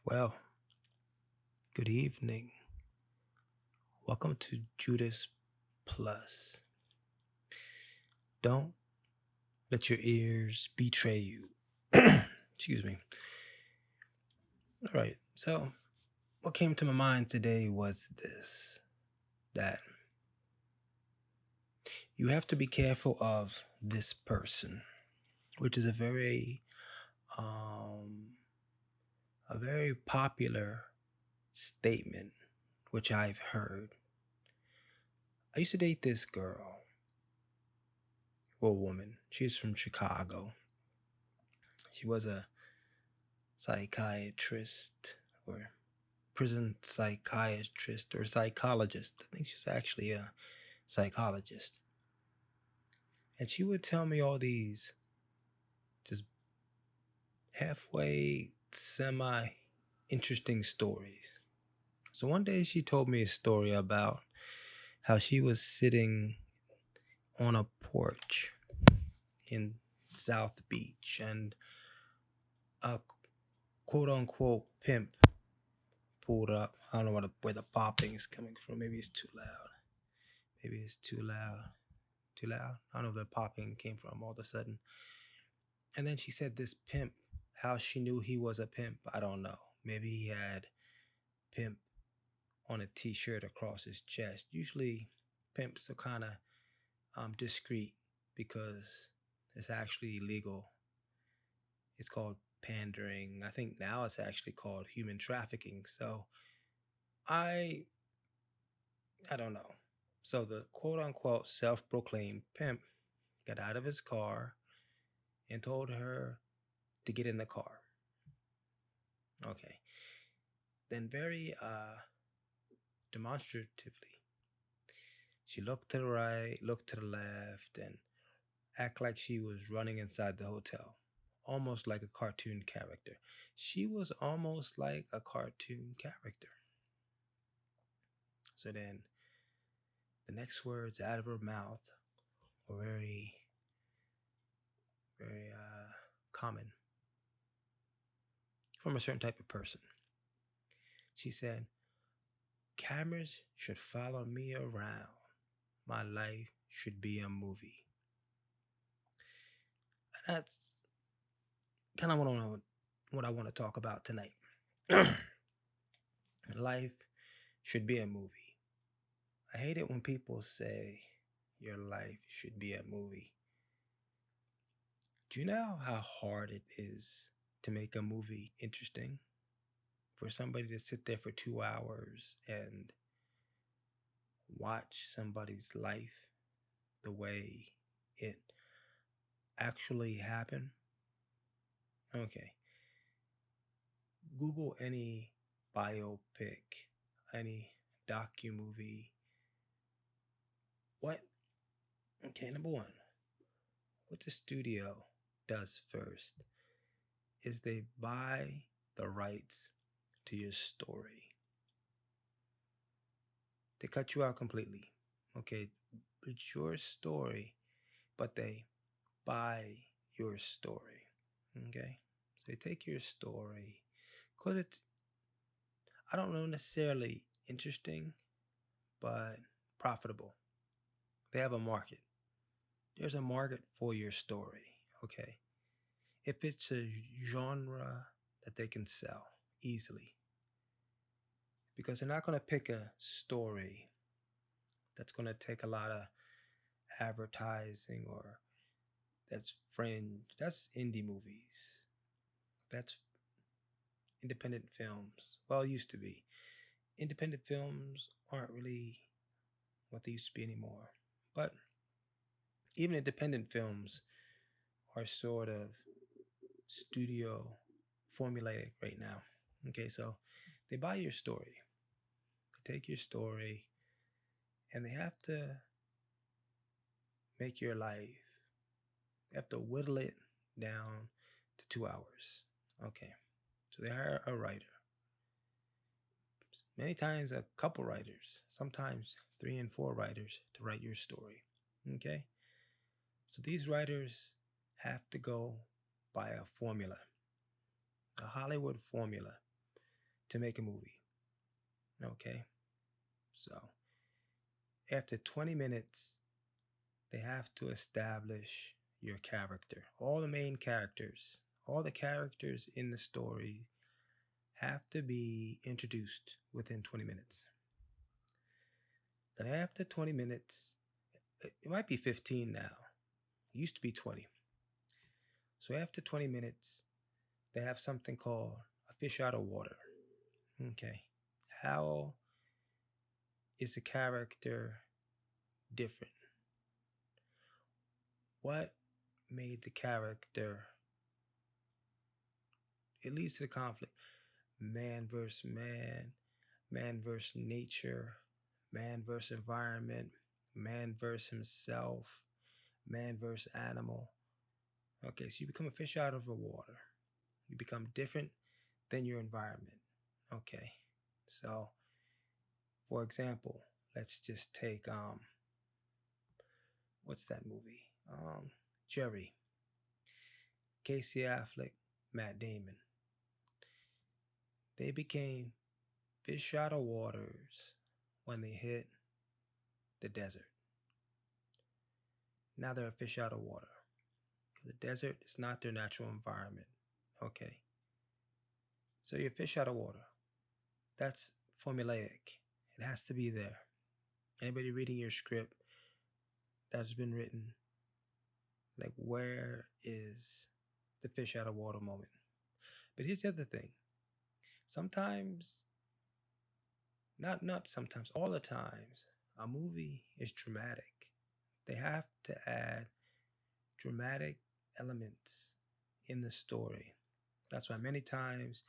Well, good evening. Welcome to Judas Plus. Don't let your ears betray you. Excuse me. All right. So, what came to my mind today was this that you have to be careful of this person, which is um a very popular statement which I've heard. I used to date this girl, well, woman. She's from Chicago. She was a psychiatrist or prison psychiatrist or psychologist. I think she's actually a psychologist. And she would tell me all these just halfway semi interesting stories. So one day she told me a story about how she was sitting on a porch in South Beach and a quote unquote pimp pulled up. I don't know where the popping is coming from. Maybe it's too loud. Maybe it's too loud. Too loud. I don't know where the popping came from all of a sudden. And then she said this pimp, how she knew he was a pimp, I don't know. Maybe he had pimp on a t-shirt across his chest. Usually pimps are kind of discreet because it's actually illegal. It's called pandering. I think now it's actually called human trafficking. So I I don't know. So the quote unquote self-proclaimed pimp got out of his car and told her to get in the car. Okay. Then very demonstratively, she looked to the right, looked to the left, and act like she was running inside the hotel, almost like a cartoon character. She was almost like a cartoon character. So then the next words out of her mouth were very common from a certain type of person. She said, cameras should follow me around. My life should be a movie. And that's kind of what I want to talk about tonight. Life should be a movie. I hate it when people say your life should be a movie. Do you know how hard it is to make a movie interesting? For somebody to sit there for 2 hours and watch somebody's life the way it actually happened? Okay. Google any biopic, any docu-movie. What? Okay, number one, what the studio does first is they buy the rights to your story. They cut you out completely. Okay, it's your story, but they buy your story. Okay, so they take your story because it's, I don't know, necessarily interesting, but profitable. They have a market. There's a market for your story. Okay, if it's a genre that they can sell easily, because they're not going to pick a story that's going to take a lot of advertising or that's fringe. That's indie movies. That's independent films. Well, it used to be. Independent films aren't really what they used to be anymore. But even independent films are sort of studio formulaic right now. Okay, so they buy your story, they take your story, and they have to make your life, they have to whittle it down to 2 hours. Okay, so they hire a writer. Many times a couple writers, sometimes three and four writers to write your story. Okay? So these writers have to go by a formula, a Hollywood formula. to make a movie. Okay, so after 20 minutes, they have to establish your character. All the main characters, all the characters in the story have to be introduced within 20 minutes. Then after 20 minutes, it might be 15 now. It used to be 20. So after 20 minutes, they have something called a fish out of water. Okay. How is the character different? What made the character, it leads to the conflict? Man versus man, man versus nature, man versus environment, man versus himself, man versus animal. Okay, so you become a fish out of the water. You become different than your environment. Okay, so for example, let's just take what's that movie? Jerry, Casey Affleck, Matt Damon. They became fish out of waters when they hit the desert. Now they're a fish out of water. The desert is not their natural environment. Okay. So you're fish out of water. That's formulaic. It has to be there. Anybody reading your script that's been written, like, where is the fish out of water moment? But here's the other thing. Sometimes, not sometimes, all the times, a movie is dramatic. They have to add dramatic elements in the story. That's why many times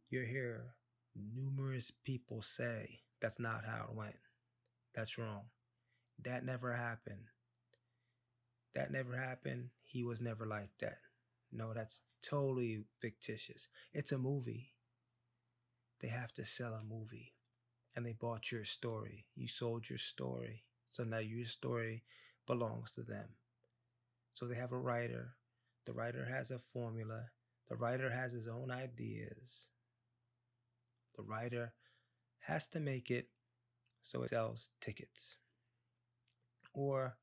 you hear numerous people say that's not how it went. That's wrong. That never happened. That never happened. He was never like that. No, that's totally fictitious. It's a movie. They have to sell a movie. And they bought your story. You sold your story. So now your story belongs to them. So they have a writer. The writer has a formula. The writer has his own ideas. The writer has to make it so it sells tickets. Or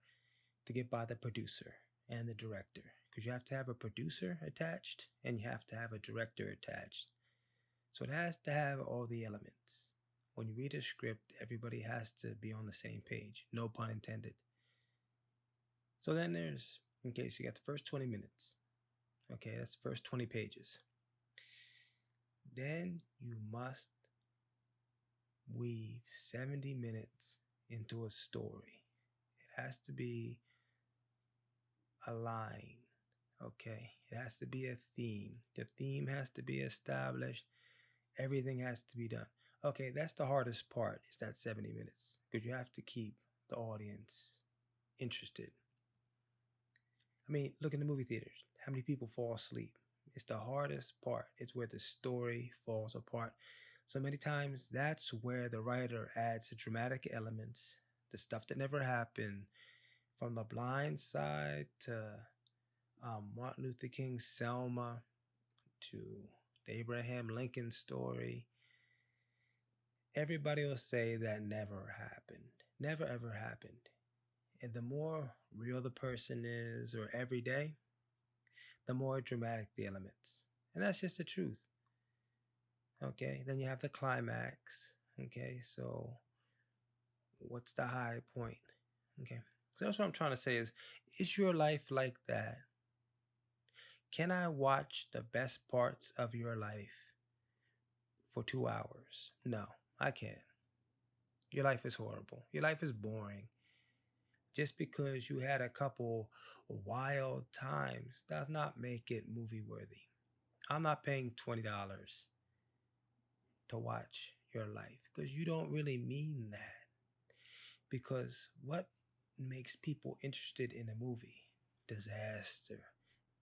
to get by the producer and the director. Because you have to have a producer attached and you have to have a director attached. So it has to have all the elements. When you read a script, everybody has to be on the same page. No pun intended. So then there's, okay, so you got the first 20 minutes. Okay, that's the first 20 pages. Then you must weave 70 minutes into a story. It has to be a line. Okay, it has to be a theme. The theme has to be established. Everything has to be done. Okay, that's the hardest part, is that 70 minutes. Because you have to keep the audience interested. I mean, look in the movie theaters. How many people fall asleep? It's the hardest part. It's where the story falls apart. So many times, that's where the writer adds the dramatic elements, the stuff that never happened, from The Blind Side to Martin Luther King's Selma to the Abraham Lincoln story. Everybody will say that never happened. Never ever happened. And the more real the person is, or everyday, the more dramatic the elements. And that's just the truth. Okay, then you have the climax. Okay, so what's the high point? Okay, so that's what I'm trying to say is your life like that? Can I watch the best parts of your life for 2 hours? No, I can't. Your life is horrible. Your life is boring. Just because you had a couple wild times does not make it movie worthy. I'm not paying $20 to watch your life because you don't really mean that. Because what makes people interested in a movie? Disaster,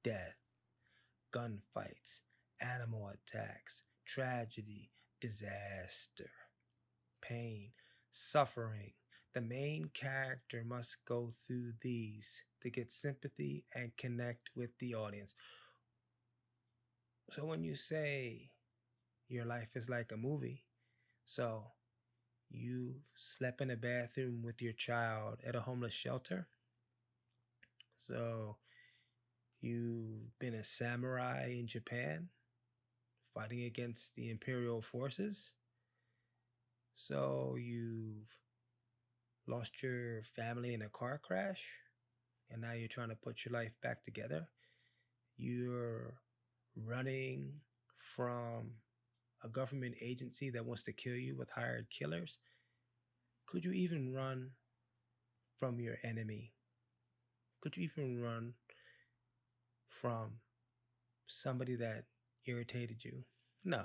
death, gunfights, animal attacks, tragedy, disaster, pain, suffering. The main character must go through these to get sympathy and connect with the audience. So when you say Your life is like a movie. So you've slept in a bathroom with your child at a homeless shelter. So you've been a samurai in Japan fighting against the imperial forces. So you've lost your family in a car crash and now you're trying to put your life back together. You're running from a government agency that wants to kill you with hired killers. Could you even run from your enemy? Could you even run from somebody that irritated you? No,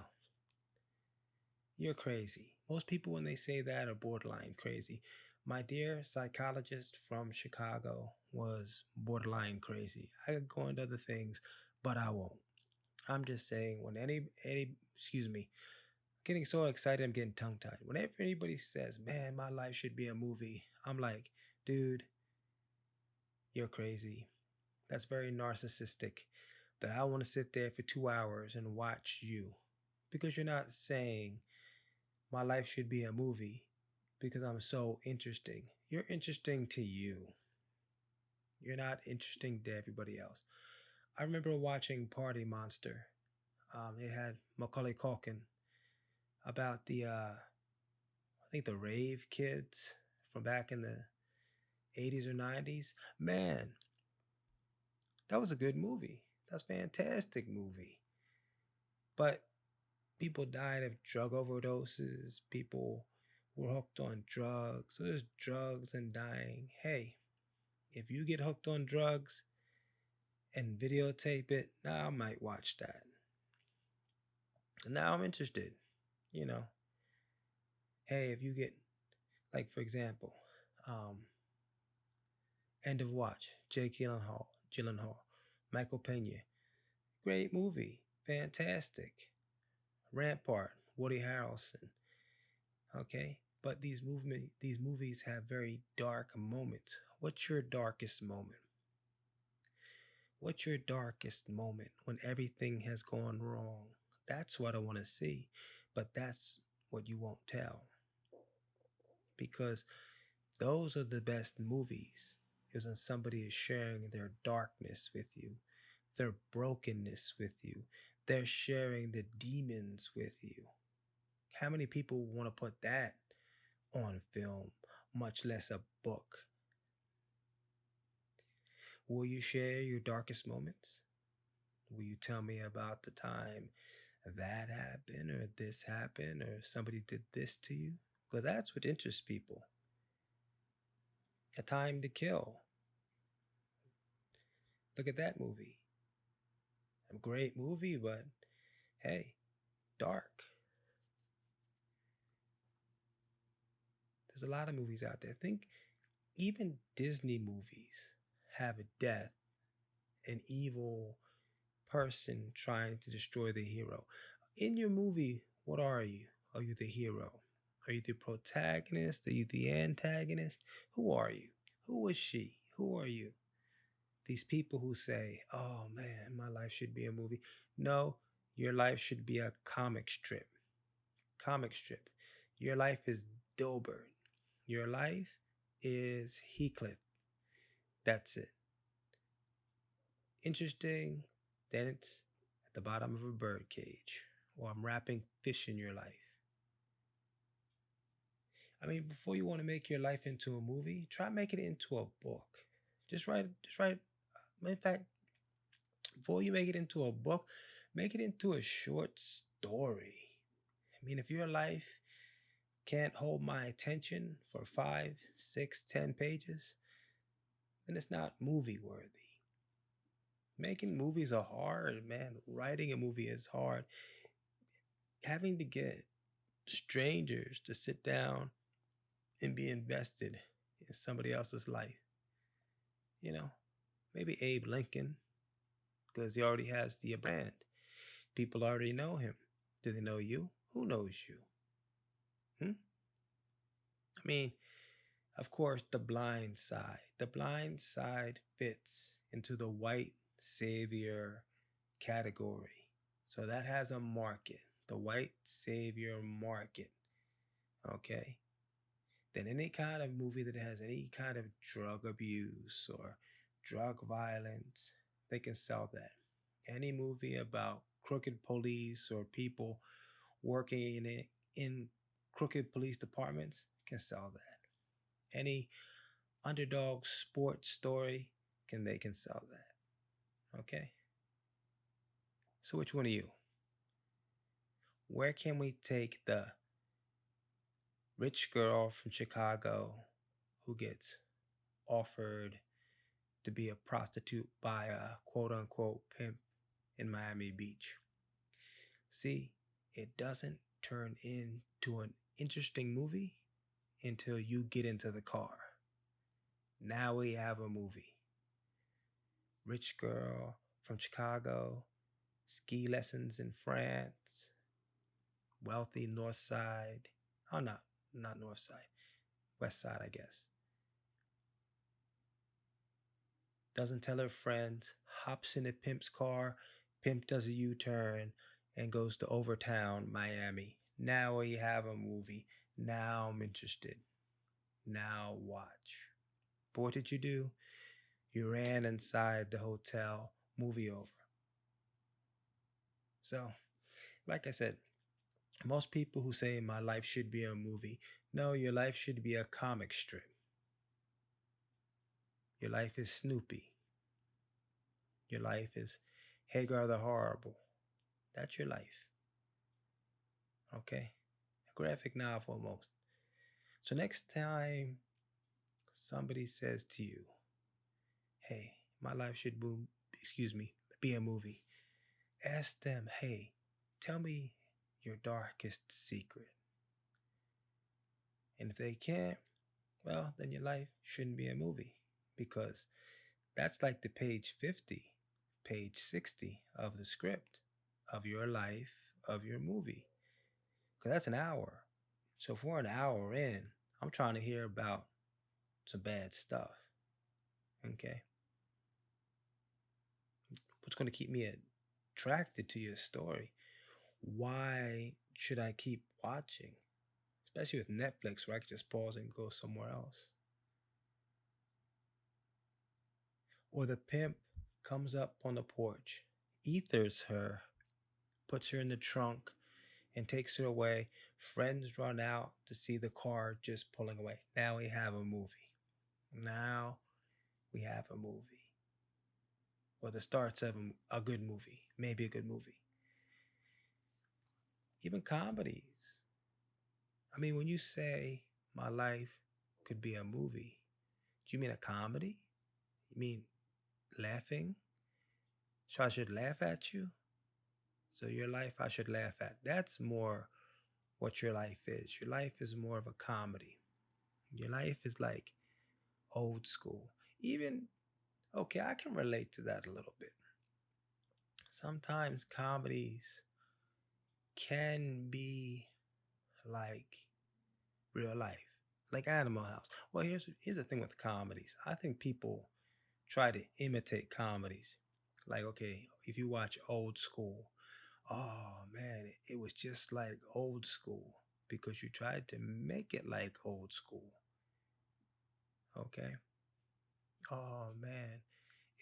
you're crazy. Most people, when they say that, are borderline crazy. My dear psychologist from Chicago was borderline crazy. I could go into other things, but I won't. I'm just saying when any excuse me, getting so excited I'm getting tongue tied. Whenever anybody says, "Man, my life should be a movie," I'm like, "Dude, you're crazy. That's very narcissistic. That I want to sit there for 2 hours and watch you." Because you're not saying my life should be a movie because I'm so interesting. You're interesting to you. You're not interesting to everybody else. I remember watching Party Monster. It had Macaulay Culkin about I think the rave kids from back in the 80s or 90s. Man, that was a good movie. That's a fantastic movie. But people died of drug overdoses. People were hooked on drugs. So there's drugs and dying. Hey, if you get hooked on drugs and videotape it, now I might watch that. And now I'm interested. You know, hey, if you get, like, for example, um, End of Watch, Jake Gyllenhaal, Michael Pena. Great movie. Fantastic. Rampart, Woody Harrelson. Okay? But these movies have very dark moments. What's your darkest moment? What's your darkest moment when everything has gone wrong? That's what I want to see. But that's what you won't tell. Because those are the best movies. Is when somebody is sharing their darkness with you, their brokenness with you. They're sharing the demons with you. How many people want to put that on film, much less a book? Will you share your darkest moments? Will you tell me about the time that happened or this happened or somebody did this to you? Because that's what interests people. A Time to Kill. Look at that movie. A great movie, but hey, dark. There's a lot of movies out there. Think even Disney movies have a death, an evil person trying to destroy the hero. In your movie, what are you? Are you the hero? Are you the protagonist? Are you the antagonist? Who are you? Who is she? Who are you? These people who say, "Oh man, my life should be a movie." No, your life should be a comic strip. Comic strip. Your life is Dilbert. Your life is Heathcliff. That's it. Interesting, then it's at the bottom of a bird cage, or I'm wrapping fish in your life. I mean, before you want to make your life into a movie, try making it into a book. Just write. In fact, before you make it into a book, make it into a short story. I mean, if your life can't hold my attention for 5, 6, 10 pages, then it's not movie worthy. Making movies are hard, man. Writing a movie is hard. Having to get strangers to sit down and be invested in somebody else's life. You know, maybe Abe Lincoln, because he already has the brand. People already know him. Do they know you? Who knows you? Hmm? I mean, of course, The Blind Side. The Blind Side fits into the white savior category. So that has a market. the white savior market. Okay? Then any kind of movie that has any kind of drug abuse or drug violence, they can sell that. Any movie about crooked police or people working in crooked police departments can sell that. Any underdog sports story can sell that. Okay? So which one are you? Where can we take the rich girl from Chicago who gets offered to be a prostitute by a quote unquote pimp in Miami Beach? See, it doesn't turn into an interesting movie until you get into the car. Now we have a movie. Rich girl from Chicago, ski lessons in France, wealthy north side. Oh, not north side, west side, I guess. Doesn't tell her friends, hops in a pimp's car, pimp does a U-turn, and goes to Overtown, Miami. Now we have a movie. Now I'm interested. Now watch. But what did you do? You ran inside the hotel, movie over. So, like I said, most people who say my life should be a movie, no, your life should be a comic strip. Your life is Snoopy. Your life is Hagar the Horrible. That's your life. Okay? A graphic novel almost. So next time somebody says to you, hey, my life should be a movie, ask them, hey, tell me your darkest secret. And if they can't, well, then your life shouldn't be a movie because that's like the page 50, page 60 of the script of your life, of your movie. Because that's an hour. So if we're an hour in, I'm trying to hear about some bad stuff. Okay? What's going to keep me attracted to your story? Why should I keep watching? Especially with Netflix, where I can just pause and go somewhere else. Or the pimp comes up on the porch, ethers her, puts her in the trunk, and takes her away. Friends run out to see the car just pulling away. Now we have a movie. Now we have a movie. Or the starts of a good movie. Maybe a good movie. Even comedies. I mean, when you say my life could be a movie, do you mean a comedy? You mean laughing? So I should laugh at you? So your life I should laugh at. That's more what your life is. Your life is more of a comedy. Your life is like old school. Even, okay, I can relate to that a little bit. Sometimes comedies can be like real life, like Animal House. Well, here's the thing with comedies. I think people try to imitate comedies. Like, okay, if you watch Old School, oh man, it was just like Old School because you tried to make it like Old School. Okay. Oh man,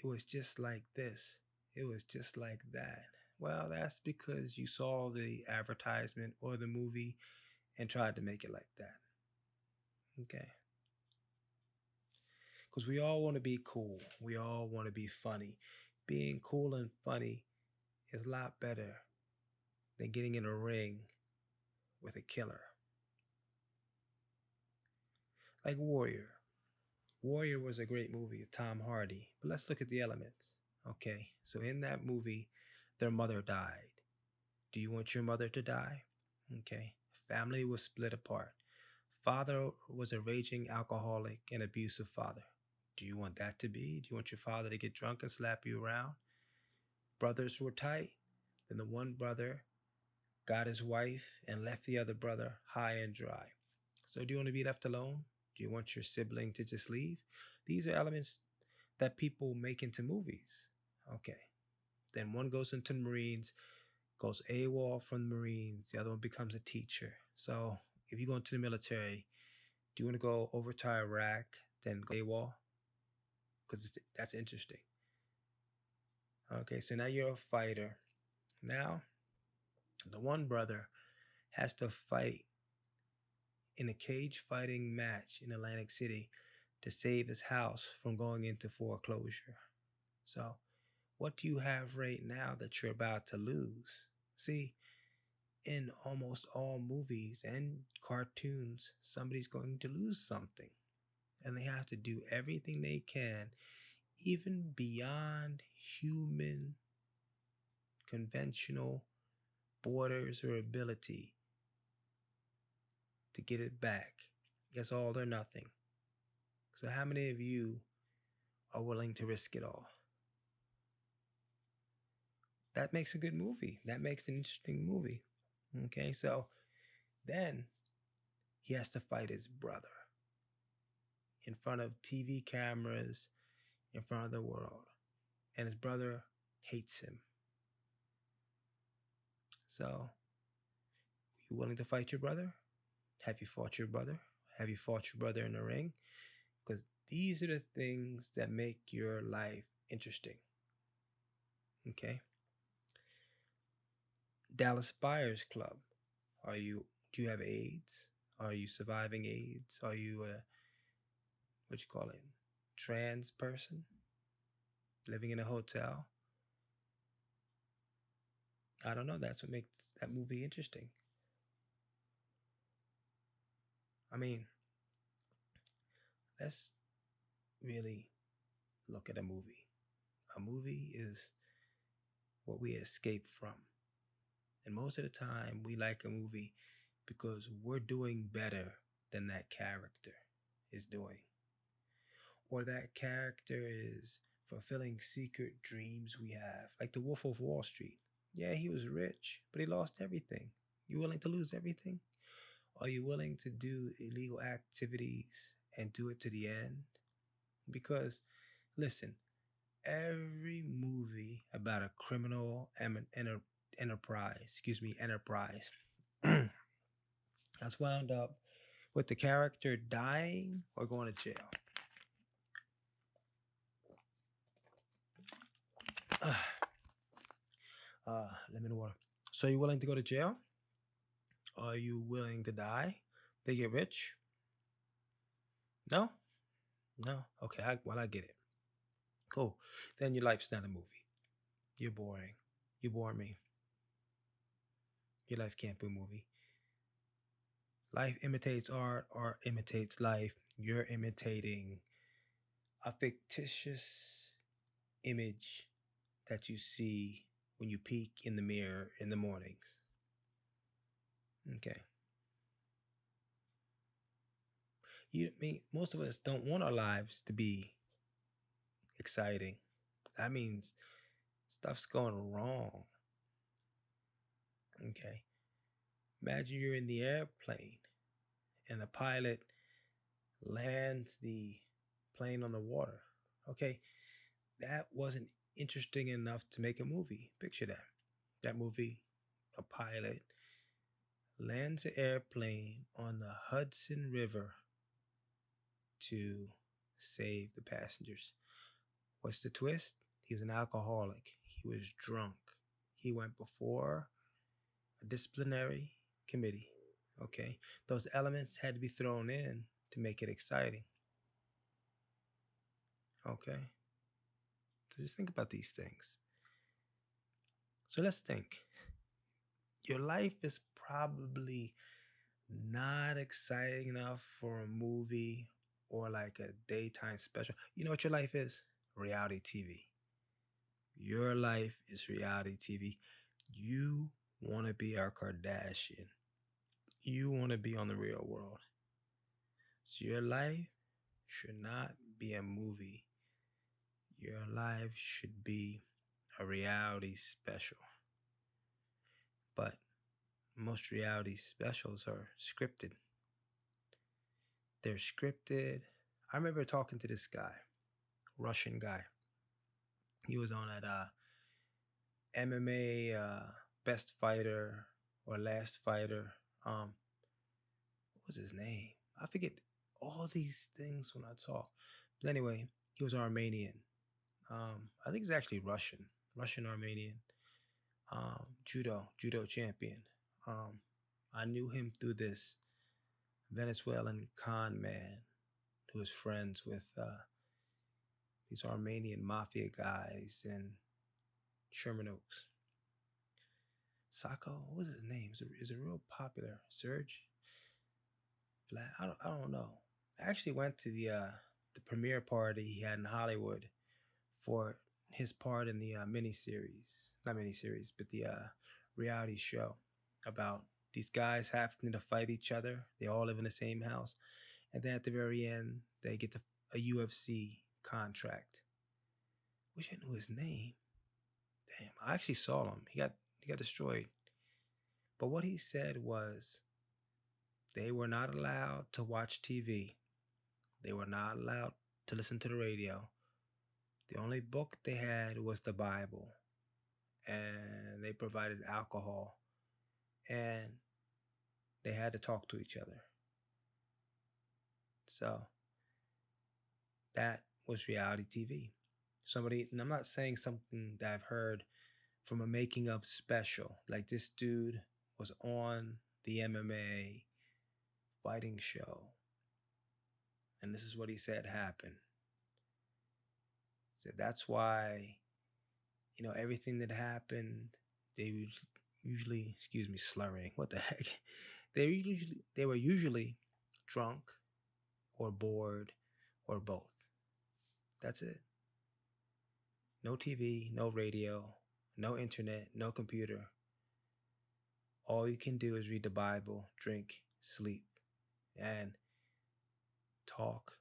it was just like this. It was just like that. Well, that's because you saw the advertisement or the movie and tried to make it like that. Okay. Because we all want to be cool. We all want to be funny. Being cool and funny is a lot better than getting in a ring with a killer. Like Warrior. Warrior was a great movie with Tom Hardy. But let's look at the elements. Okay, so in that movie, their mother died. Do you want your mother to die? Okay, family was split apart. Father was a raging alcoholic and abusive father. Do you want that to be? Do you want your father to get drunk and slap you around? Brothers were tight. Then the one brother got his wife and left the other brother high and dry. So do you want to be left alone? Do you want your sibling to just leave? These are elements that people make into movies. Okay. Then one goes into the Marines, goes AWOL from the Marines. The other one becomes a teacher. So if you go into the military, do you want to go over to Iraq, then go AWOL? Because that's interesting. Okay, so now you're a fighter. Now, the one brother has to fight in a cage fighting match in Atlantic City to save his house from going into foreclosure. So, what do you have right now that you're about to lose? See, in almost all movies and cartoons, somebody's going to lose something. And they have to do everything they can, even beyond human conventional borders or ability, to get it back. It's all or nothing. So, how many of you are willing to risk it all? That makes a good movie. That makes an interesting movie. Okay, so then he has to fight his brother in front of TV cameras, in front of the world. And his brother hates him. So, you willing to fight your brother? Have you fought your brother? Have you fought your brother in the ring? Because these are the things that make your life interesting. Okay? Dallas Buyers Club. Do you have AIDS? Are you surviving AIDS? Are you a, what you call it, trans person living in a hotel? I don't know. That's what makes that movie interesting. I mean, let's really look at a movie. A movie is what we escape from. And most of the time, we like a movie because we're doing better than that character is doing. Or that character is fulfilling secret dreams we have. Like the Wolf of Wall Street. Yeah, he was rich, but he lost everything. You willing to lose everything? Are you willing to do illegal activities and do it to the end? Because, listen, every movie about a criminal enterprise that's wound up with the character dying or going to jail. Lemon water. So you willing to go to jail? Are you willing to die? They get rich? No? No? Okay, I get it. Cool. Then your life's not a movie. You're boring. You bore me. Your life can't be a movie. Life imitates art imitates life. You're imitating a fictitious image that you see when you peek in the mirror in the mornings. Okay. Most of us don't want our lives to be exciting. That means stuff's going wrong. Okay. Imagine you're in the airplane and the pilot lands the plane on the water. Okay. That wasn't interesting enough to make a movie. Picture that. That movie, a pilot lands an airplane on the Hudson River to save the passengers. What's the twist? He was an alcoholic. He was drunk. He went before a disciplinary committee. Okay. Those elements had to be thrown in to make it exciting. Okay. So just think about these things. So let's think. Your life is probably not exciting enough for a movie or like a daytime special. You know what your life is? Reality TV. Your life is reality TV. You want to be our Kardashian. You want to be on the real world. So your life should not be a movie. Your life should be a reality special. But most reality specials are scripted. They're scripted. I remember talking to this guy, Russian guy. He was on that MMA best fighter or last fighter. What was his name? I forget all these things when I talk. But anyway, he was Armenian. I think he's actually Russian, Russian Armenian. Judo champion. Um, I knew him through this Venezuelan con man who was friends with these Armenian mafia guys in Sherman Oaks. Sako, what was his name? Is it real popular? Serge? Vlad? I don't know. I actually went to the premiere party he had in Hollywood for his part in the miniseries, not miniseries, but the reality show about these guys having to fight each other. They all live in the same house, and then at the very end, they get a UFC contract. Wish I knew his name. Damn, I actually saw him. He got destroyed. But what he said was they were not allowed to watch TV. They were not allowed to listen to the radio. The only book they had was the Bible, and they provided alcohol, and they had to talk to each other. So that was reality TV. Somebody, and I'm not saying something that I've heard from a making of special. Like this dude was on the MMA fighting show, and this is what he said happened. He said that's why, everything that happened, they usually, excuse me, slurring. What the heck? They were usually drunk or bored or both. That's it. No TV, no radio, no internet, no computer. All you can do is read the Bible, drink, sleep, and talk.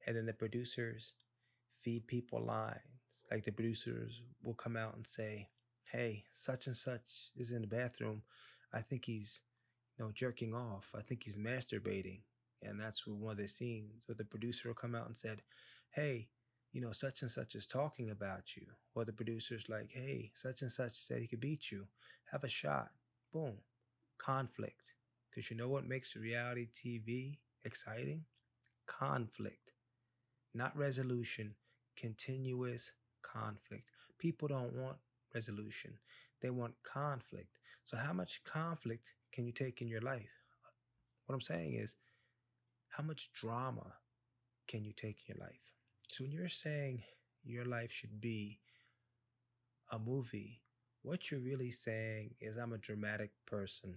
And then the producers feed people lines. Like the producers will come out and say, hey, such and such is in the bathroom. I think he's, jerking off. I think he's masturbating. And that's one of the scenes. Or the producer will come out and said, hey, such and such is talking about you. Or the producer's like, hey, such and such said he could beat you. Have a shot. Boom. Conflict. Because you know what makes reality TV exciting? Conflict. Not resolution. Continuous conflict. People don't want resolution. They want conflict. So how much conflict can you take in your life? What I'm saying is, how much drama can you take in your life? So when you're saying your life should be a movie, what you're really saying is I'm a dramatic person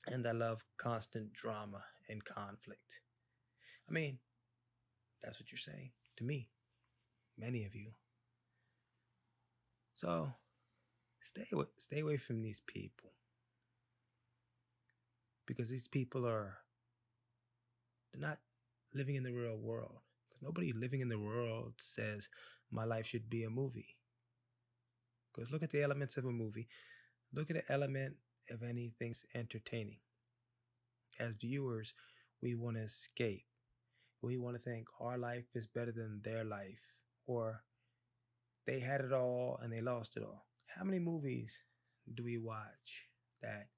and I love constant drama and conflict. I mean, that's what you're saying to me, many of you. So stay away from these people, because these people they're not living in the real world. Because nobody living in the world says my life should be a movie. Because look at the elements of a movie. Look at the element of anything's entertaining. As viewers, we want to escape. We want to think our life is better than their life, or they had it all and they lost it all. How many movies do we watch that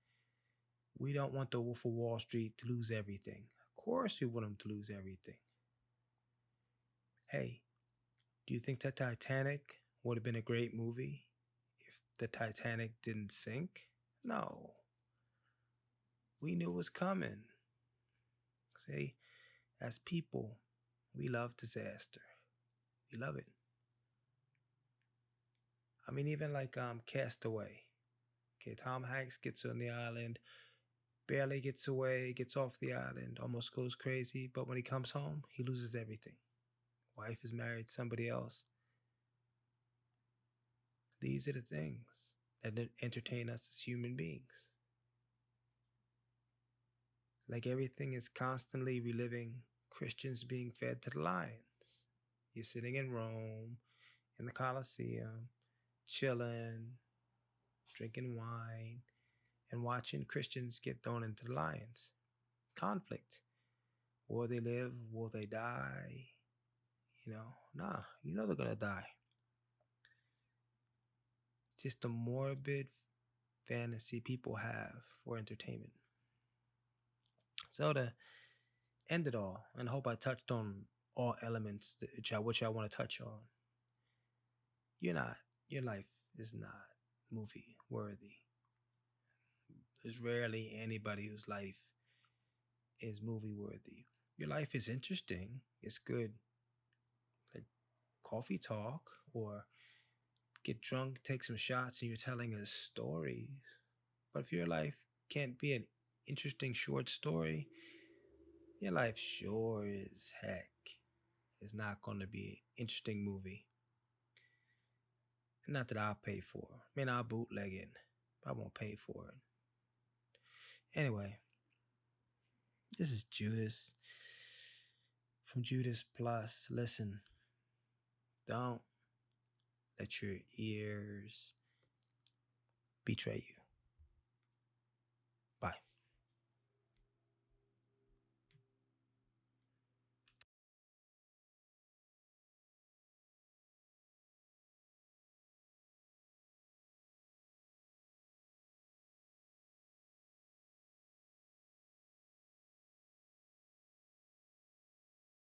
we don't want the Wolf of Wall Street to lose everything? Of course we want him to lose everything. Hey, do you think the Titanic would have been a great movie if the Titanic didn't sink? No. We knew it was coming. See, as people, we love disaster. We love it. I mean, even like Castaway. Okay, Tom Hanks gets on the island, barely gets away, gets off the island, almost goes crazy, but when he comes home, he loses everything. Wife is married to somebody else. These are the things that entertain us as human beings. Like everything is constantly reliving Christians being fed to the lions. You're sitting in Rome, in the Colosseum, chilling, drinking wine, and watching Christians get thrown into the lions. Conflict. Will they live? Will they die? Nah, they're going to die. Just a morbid fantasy people have for entertainment. So to end it all, and I hope I touched on all elements which I want to touch on. You're not. Your life is not movie worthy. There's rarely anybody whose life is movie worthy. Your life is interesting. It's good. Like coffee talk or get drunk, take some shots, and you're telling us stories. But if your life can't be an interesting short story, your life sure as heck is not going to be an interesting movie. Not that I'll pay for. I mean, I'll bootleg it, but I won't pay for it. Anyway, this is Judas from Judas Plus. Listen, don't let your ears betray you.